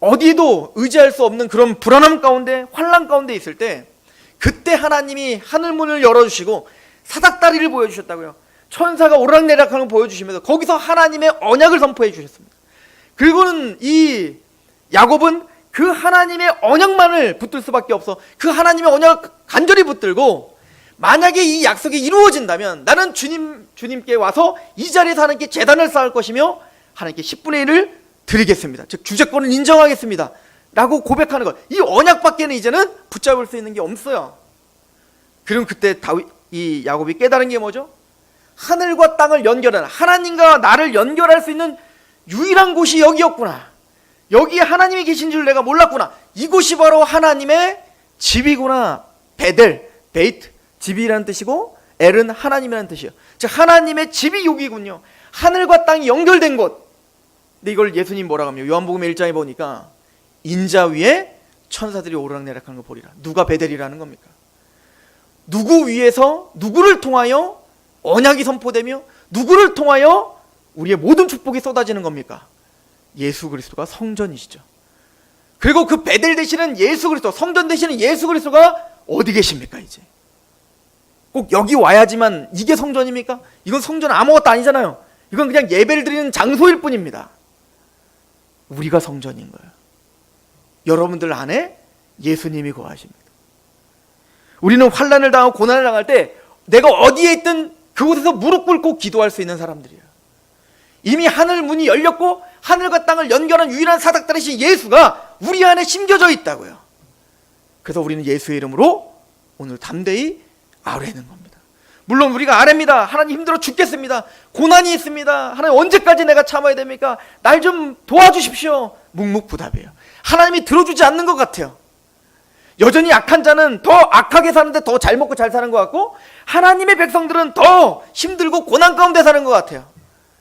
어디에도 의지할 수 없는 그런 불안함 가운데, 환난 가운데 있을 때 그때 하나님이 하늘문을 열어주시고 사닥다리를 보여주셨다고요. 천사가 오르락내리락하는 걸 보여주시면서 거기서 하나님의 언약을 선포해 주셨습니다. 그리고는 이 야곱은 그 하나님의 언약만을 붙들 수밖에 없어. 그 하나님의 언약 간절히 붙들고 만약에 이 약속이 이루어진다면 나는 주님께 와서 이 자리에서 하나님께 제단을 쌓을 것이며 하나님께 10분의 1을 드리겠습니다. 즉 주재권을 인정하겠습니다 라고 고백하는 것. 이 언약밖에는 이제는 붙잡을 수 있는 게 없어요. 그럼 그때 이 야곱이 깨달은 게 뭐죠? 하늘과 땅을 연결하는, 하나님과 나를 연결할 수 있는 유일한 곳이 여기였구나. 여기에 하나님이 계신 줄 내가 몰랐구나. 이곳이 바로 하나님의 집이구나. 베델, 베이트, 집이라는 뜻이고 엘은 하나님이라는 뜻이에요. 즉 하나님의 집이 여기군요. 하늘과 땅이 연결된 곳. 근데 이걸 예수님 뭐라고 하며 요한복음 1장에 보니까 인자 위에 천사들이 오르락내락하는 거 보리라. 누가 베델이라는 겁니까? 누구 위에서 누구를 통하여 언약이 선포되며 누구를 통하여 우리의 모든 축복이 쏟아지는 겁니까? 예수 그리스도가 성전이시죠. 그리고 그 베델 되시는 예수 그리스도, 성전 되시는 예수 그리스도가 어디 계십니까? 이제 꼭 여기 와야지만 이게 성전입니까? 이건 성전 아무것도 아니잖아요. 이건 그냥 예배를 드리는 장소일 뿐입니다. 우리가 성전인 거예요. 여러분들 안에 예수님이 거하십니다. 우리는 환난을 당하고 고난을 당할 때 내가 어디에 있든 그곳에서 무릎 꿇고 기도할 수 있는 사람들이에요. 이미 하늘 문이 열렸고 하늘과 땅을 연결한 유일한 사닥다리신 예수가 우리 안에 심겨져 있다고요. 그래서 우리는 예수의 이름으로 오늘 담대히 아뢰는 겁니다. 물론 우리가 아뢰입니다. 하나님 힘들어 죽겠습니다. 고난이 있습니다. 하나님 언제까지 내가 참아야 됩니까? 날 좀 도와주십시오. 묵묵부답이에요. 하나님이 들어주지 않는 것 같아요. 여전히 악한 자는 더 악하게 사는데 더 잘 먹고 잘 사는 것 같고 하나님의 백성들은 더 힘들고 고난 가운데 사는 것 같아요.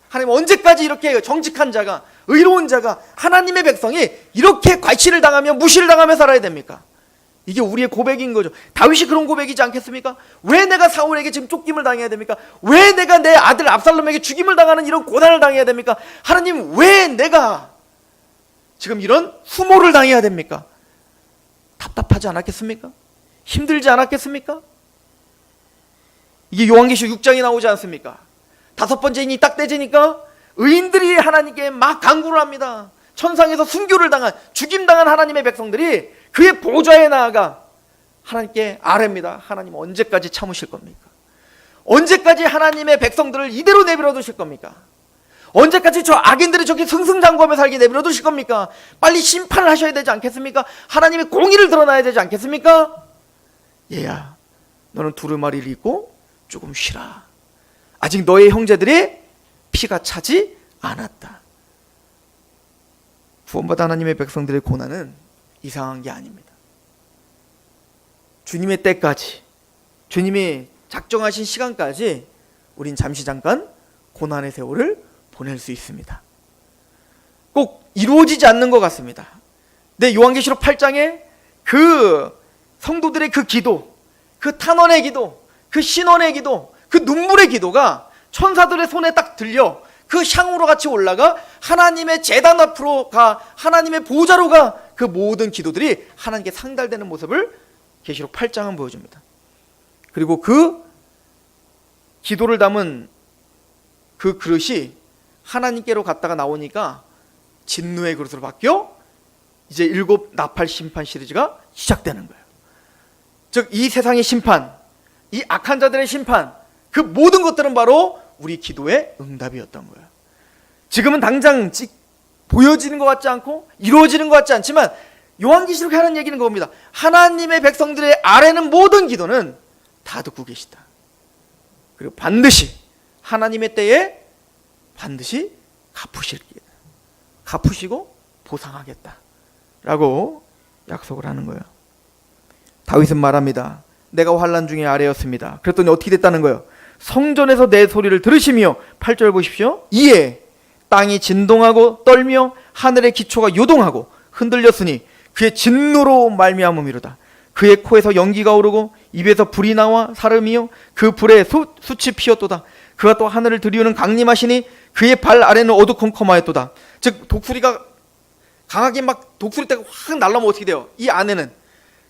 하나님 언제까지 이렇게 정직한 자가, 의로운 자가, 하나님의 백성이 이렇게 과시를 당하며 무시를 당하며 살아야 됩니까? 이게 우리의 고백인 거죠. 다윗이 그런 고백이지 않겠습니까? 왜 내가 사울에게 지금 쫓김을 당해야 됩니까? 왜 내가 내 아들 압살롬에게 죽임을 당하는 이런 고난을 당해야 됩니까? 하나님 왜 내가 지금 이런 수모를 당해야 됩니까? 답답하지 않았겠습니까? 힘들지 않았겠습니까? 이게 요한계시록 6장에 나오지 않습니까? 5번째 인이 딱 떼지니까 의인들이 하나님께 막 간구를 합니다. 천상에서 순교를 당한, 죽임당한 하나님의 백성들이 그의 보좌에 나아가 하나님께 아뢰입니다. 하나님 언제까지 참으실 겁니까? 언제까지 하나님의 백성들을 이대로 내버려 두실 겁니까? 언제까지 저 악인들이 저렇게 승승장구하며 살게 내버려 두실 겁니까? 빨리 심판을 하셔야 되지 않겠습니까? 하나님의 공의를 드러나야 되지 않겠습니까? 얘야, 너는 두루마리를 입고 조금 쉬라. 아직 너의 형제들이 피가 차지 않았다. 구원받은 하나님의 백성들의 고난은 이상한 게 아닙니다. 주님의 때까지, 주님이 작정하신 시간까지 우린 잠시 잠깐 고난의 세월을 보낼 수 있습니다. 꼭 이루어지지 않는 것 같습니다. 근데 요한계시록 8장에 그 성도들의 그 기도, 그 탄원의 기도, 그 신원의 기도, 그 눈물의 기도가 천사들의 손에 딱 들려 그 향으로 같이 올라가 하나님의 제단 앞으로 가, 하나님의 보좌로 가, 그 모든 기도들이 하나님께 상달되는 모습을 계시록 8장은 보여줍니다. 그리고 그 기도를 담은 그 그릇이 하나님께로 갔다가 나오니까 진노의 그릇으로 바뀌어 이제 7 나팔 심판 시리즈가 시작되는 거예요. 즉 이 세상의 심판, 이 악한 자들의 심판, 그 모든 것들은 바로 우리 기도의 응답이었던 거예요. 지금은 당장 보여지는 것 같지 않고 이루어지는 것 같지 않지만 요한계시록에 하는 얘기는 그겁니다. 하나님의 백성들의 아뢰는 모든 기도는 다 듣고 계시다. 그리고 반드시 하나님의 때에 반드시 갚으시고 보상하겠다 라고 약속을 하는 거예요. 다윗은 말합니다. 내가 환난 중에 아뢰었습니다. 그랬더니 어떻게 됐다는 거예요? 성전에서 내 소리를 들으시며 8절 보십시오. 이에 땅이 진동하고 떨며 하늘의 기초가 요동하고 흔들렸으니 그의 진노로 말미암음이로다. 그의 코에서 연기가 오르고 입에서 불이 나와 사름이요 그 불에 숯이 피었도다. 그가 또 하늘을 들이우는 강림하시니 그의 발 아래는 어두컴컴하였도다. 즉 독수리가 강하게 막 독수리떼가 확 날라오면 어떻게 돼요? 이 안에는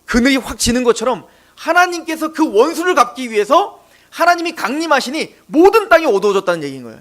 그늘이 확 지는 것처럼 하나님께서 그 원수를 갚기 위해서 하나님이 강림하시니 모든 땅이 어두워졌다는 얘기인 거예요.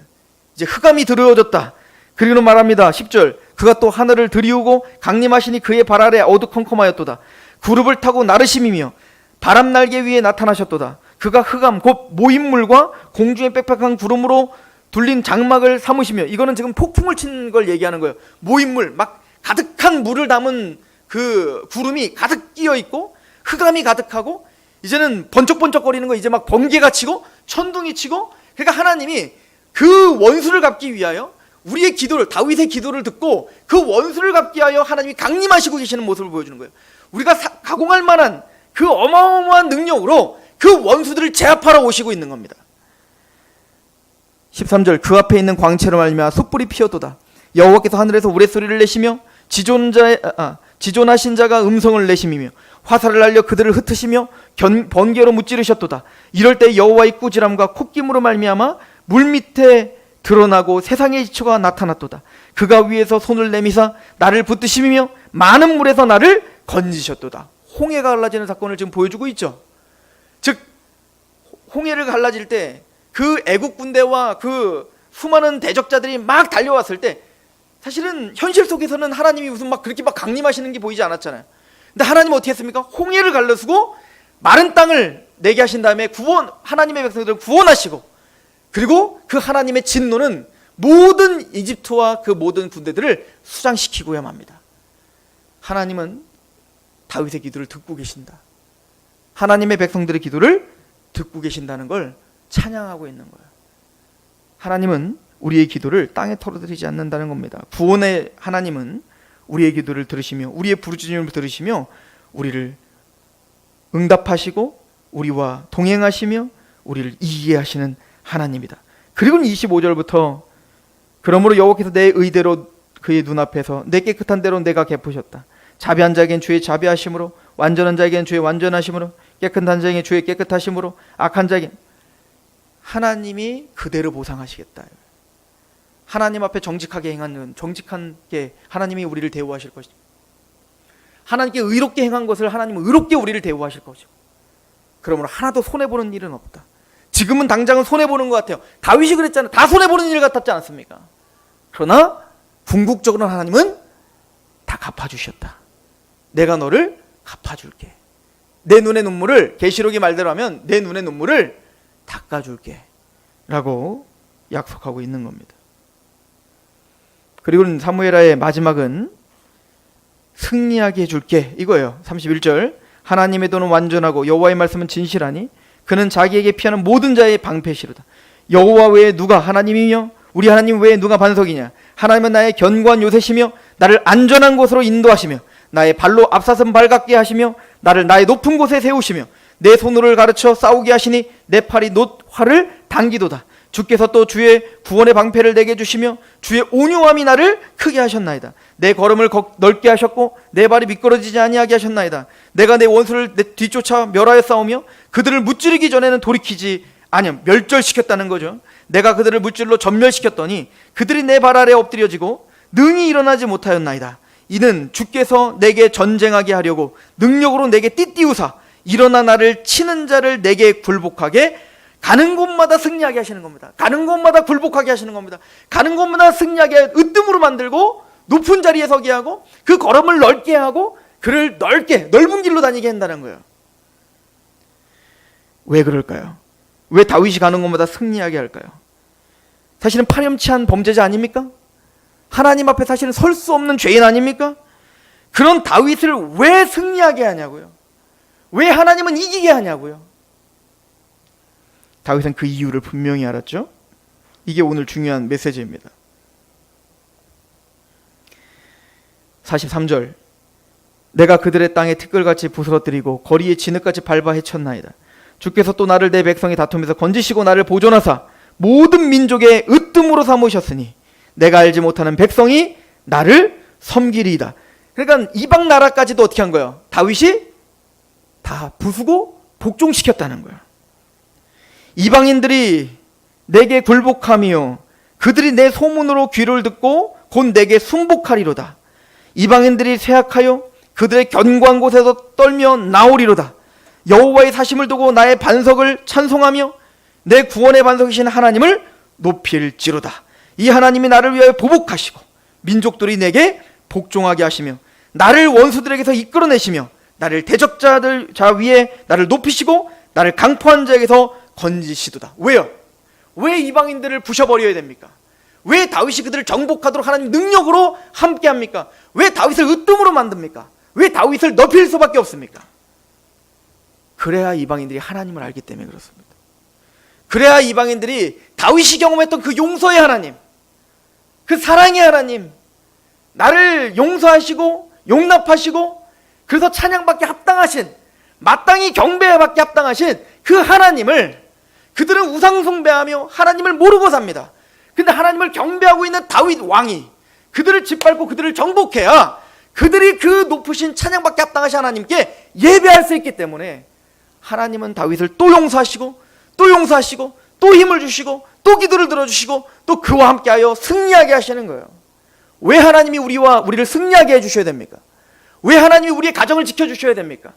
이제 흑암이 드러워졌다. 그리고는 말합니다. 10절 그가 또 하늘을 들이우고 강림하시니 그의 발 아래 어두컴컴하였도다. 구름을 타고 나르심이며 바람 날개 위에 나타나셨도다. 그가 흑암 곧 모임물과 공중의 빽빽한 구름으로 둘린 장막을 삼으시며, 이거는 지금 폭풍을 친 걸 얘기하는 거예요. 모임물, 막 가득한 물을 담은 그 구름이 가득 끼어 있고 흑암이 가득하고 이제는 번쩍번쩍거리는 거, 이제 막 번개가 치고 천둥이 치고. 그러니까 하나님이 그 원수를 갚기 위하여 우리의 기도를, 다윗의 기도를 듣고 그 원수를 갚기 위하여 하나님이 강림하시고 계시는 모습을 보여주는 거예요. 우리가 가공할 만한 그 어마어마한 능력으로 그 원수들을 제압하러 오시고 있는 겁니다. 13절, 그 앞에 있는 광채로 말미암아 숯불이 피어도다. 여호와께서 하늘에서 우레소리를 내시며 지존하신 자가 음성을 내심이며 화살을 날려 그들을 흩으시며 번개로 무찌르셨도다. 이럴 때 여호와의 꾸지람과 콧김으로 말미암아 물밑에 드러나고 세상의 지초가 나타났도다. 그가 위에서 손을 내미사 나를 붙드시며 많은 물에서 나를 건지셨도다. 홍해가 갈라지는 사건을 지금 보여주고 있죠. 즉 홍해를 갈라질 때 그 애국 군대와 그 수많은 대적자들이 막 달려왔을 때 사실은 현실 속에서는 하나님이 무슨 막 그렇게 막 강림하시는 게 보이지 않았잖아요. 근데 하나님은 어떻게 했습니까? 홍해를 갈라쓰고 마른 땅을 내게 하신 다음에 하나님의 백성들을 구원하시고, 그리고 그 하나님의 진노는 모든 이집트와 그 모든 군대들을 수장시키고야 맙니다. 하나님은 다윗의 기도를 듣고 계신다. 하나님의 백성들의 기도를 듣고 계신다는 걸 찬양하고 있는 거예요. 하나님은 우리의 기도를 땅에 털어드리지 않는다는 겁니다. 구원의 하나님은 우리의 기도를 들으시며 우리의 부르짖음을 들으시며 우리를 응답하시고 우리와 동행하시며 우리를 이해하시는 하나님이다. 그리고 25절부터 그러므로 여호와께서 내 의대로 그의 눈앞에서 내 깨끗한 대로 내가 갚으셨다. 자비한 자에겐 주의 자비하심으로, 완전한 자에겐 주의 완전하심으로, 깨끗한 자에겐 주의 깨끗하심으로, 악한 자에겐, 하나님이 그대로 보상하시겠다. 하나님 앞에 정직하게 행하는, 정직하게 하나님이 우리를 대우하실 것이고, 하나님께 의롭게 행한 것을 하나님은 의롭게 우리를 대우하실 것이고, 그러므로 하나도 손해보는 일은 없다. 지금은 당장은 손해보는 것 같아요. 다윗이 그랬잖아요. 다 손해보는 일 같았지 않습니까? 그러나 궁극적으로는 하나님은 다 갚아주셨다. 내가 너를 갚아줄게. 내 눈의 눈물을, 계시록의 말대로 하면 내 눈의 눈물을 닦아줄게 라고 약속하고 있는 겁니다. 그리고 사무엘하의 마지막은 승리하게 해줄게 이거예요. 31절, 하나님의 도는 완전하고 여호와의 말씀은 진실하니 그는 자기에게 피하는 모든 자의 방패시로다. 여호와 외에 누가 하나님이며 우리 하나님 외에 누가 반석이냐. 하나님은 나의 견고한 요새시며 나를 안전한 곳으로 인도하시며 나의 발로 앞사슴 발같게 하시며 나를 나의 높은 곳에 세우시며 내 손으로 가르쳐 싸우게 하시니 내 팔이 활을 당기도다. 주께서 또 주의 구원의 방패를 내게 주시며 주의 온유함이 나를 크게 하셨나이다. 내 걸음을 넓게 하셨고 내 발이 미끄러지지 아니하게 하셨나이다. 내가 내 원수를 내 뒤쫓아 멸하여 싸우며 그들을 무찌르기 전에는 돌이키지 아니야, 멸절시켰다는 거죠. 내가 그들을 무찔러 전멸시켰더니 그들이 내 발 아래 엎드려지고 능히 일어나지 못하였나이다. 이는 주께서 내게 전쟁하게 하려고 능력으로 내게 띠띠우사 일어나 나를 치는 자를 내게 굴복하게 가는 곳마다 승리하게 하시는 겁니다. 가는 곳마다 굴복하게 하시는 겁니다. 가는 곳마다 승리하게 으뜸으로 만들고 높은 자리에 서게 하고 그 걸음을 넓게 하고 그를 넓은 길로 다니게 한다는 거예요. 왜 그럴까요? 왜 다윗이 가는 곳마다 승리하게 할까요? 사실은 파렴치한 범죄자 아닙니까? 하나님 앞에 사실은 설 수 없는 죄인 아닙니까? 그런 다윗을 왜 승리하게 하냐고요? 왜 하나님은 이기게 하냐고요? 다윗은 그 이유를 분명히 알았죠? 이게 오늘 중요한 메시지입니다. 43절, 내가 그들의 땅에 티끌같이 부스러뜨리고 거리에 진흙같이 밟아 헤쳤나이다. 주께서 또 나를 내 백성의 다툼에서 건지시고 나를 보존하사 모든 민족의 으뜸으로 삼으셨으니 내가 알지 못하는 백성이 나를 섬기리이다. 그러니까 이방 나라까지도 어떻게 한 거예요? 다윗이 다 부수고 복종시켰다는 거예요. 이방인들이 내게 굴복하며 그들이 내 소문으로 귀를 듣고 곧 내게 순복하리로다. 이방인들이 쇠약하여 그들의 견고한 곳에서 떨며 나오리로다. 여호와의 사심을 두고 나의 반석을 찬송하며 내 구원의 반석이신 하나님을 높일지로다. 이 하나님이 나를 위하여 보복하시고 민족들이 내게 복종하게 하시며 나를 원수들에게서 이끌어내시며 나를 대적자들 자 위에 나를 높이시고 나를 강포한 자에게서 건지시도다. 왜요? 왜 이방인들을 부셔버려야 됩니까? 왜 다윗이 그들을 정복하도록 하나님 능력으로 함께합니까? 왜 다윗을 으뜸으로 만듭니까? 왜 다윗을 높일 수밖에 없습니까? 그래야 이방인들이 하나님을 알기 때문에 그렇습니다. 그래야 이방인들이 다윗이 경험했던 그 용서의 하나님, 그 사랑의 하나님, 나를 용서하시고 용납하시고 그래서 찬양받기 합당하신, 마땅히 경배받기 합당하신 그 하나님을 그들은 우상 숭배하며 하나님을 모르고 삽니다. 근데 하나님을 경배하고 있는 다윗 왕이 그들을 짓밟고 그들을 정복해야 그들이 그 높으신 찬양받기 합당하신 하나님께 예배할 수 있기 때문에 하나님은 다윗을 또 용서하시고 또 용서하시고 또 힘을 주시고 또 기도를 들어주시고 또 그와 함께하여 승리하게 하시는 거예요. 왜 하나님이 우리를 승리하게 해주셔야 됩니까? 왜 하나님이 우리의 가정을 지켜주셔야 됩니까?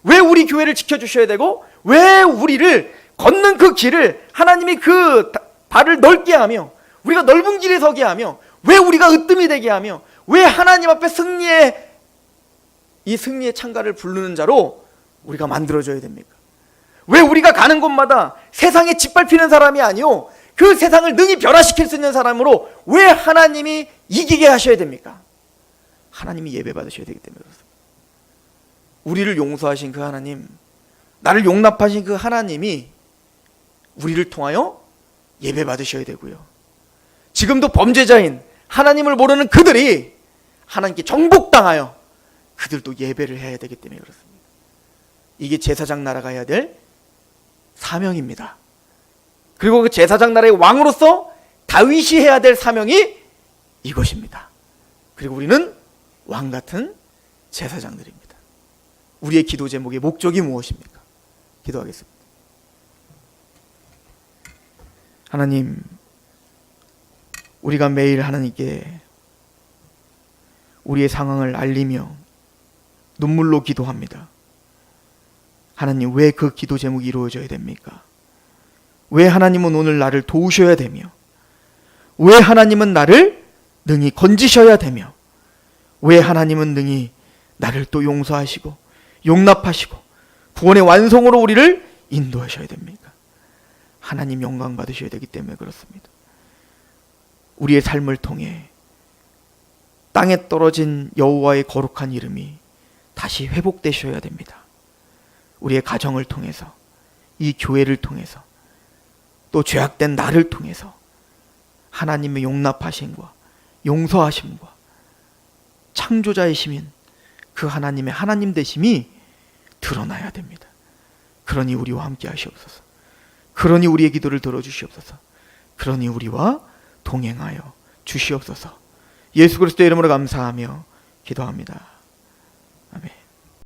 왜 우리 교회를 지켜주셔야 되고 왜 우리를 걷는 그 길을 하나님이 그 발을 넓게 하며 우리가 넓은 길에 서게 하며 왜 우리가 으뜸이 되게 하며 왜 하나님 앞에 이 승리의 찬가를 부르는 자로 우리가 만들어줘야 됩니까? 왜 우리가 가는 곳마다 세상에 짓밟히는 사람이 아니요 그 세상을 능히 변화시킬 수 있는 사람으로 왜 하나님이 이기게 하셔야 됩니까? 하나님이 예배 받으셔야 되기 때문에 그렇습니다. 우리를 용서하신 그 하나님, 나를 용납하신 그 하나님이 우리를 통하여 예배 받으셔야 되고요. 지금도 범죄자인 하나님을 모르는 그들이 하나님께 정복당하여 그들도 예배를 해야 되기 때문에 그렇습니다. 이게 제사장 나라가 해야 될 사명입니다. 그리고 그 제사장 나라의 왕으로서 다윗이 해야 될 사명이 이것입니다. 그리고 우리는 왕 같은 제사장들입니다. 우리의 기도 제목의 목적이 무엇입니까? 기도하겠습니다. 하나님, 우리가 매일 하나님께 우리의 상황을 알리며 눈물로 기도합니다. 하나님, 왜 그 기도 제목이 이루어져야 됩니까? 왜 하나님은 오늘 나를 도우셔야 되며 왜 하나님은 나를 능히 건지셔야 되며 왜 하나님은 능히 나를 또 용서하시고 용납하시고 구원의 완성으로 우리를 인도하셔야 됩니까? 하나님 영광 받으셔야 되기 때문에 그렇습니다. 우리의 삶을 통해 땅에 떨어진 여호와의 거룩한 이름이 다시 회복되셔야 됩니다. 우리의 가정을 통해서, 이 교회를 통해서, 또 죄악된 나를 통해서 하나님의 용납하심과 용서하심과 창조자의 심인 그 하나님의 하나님 되심이 드러나야 됩니다. 그러니 우리와 함께 하시옵소서. 그러니 우리의 기도를 들어주시옵소서. 그러니 우리와 동행하여 주시옵소서. 예수 그리스도의 이름으로 감사하며 기도합니다.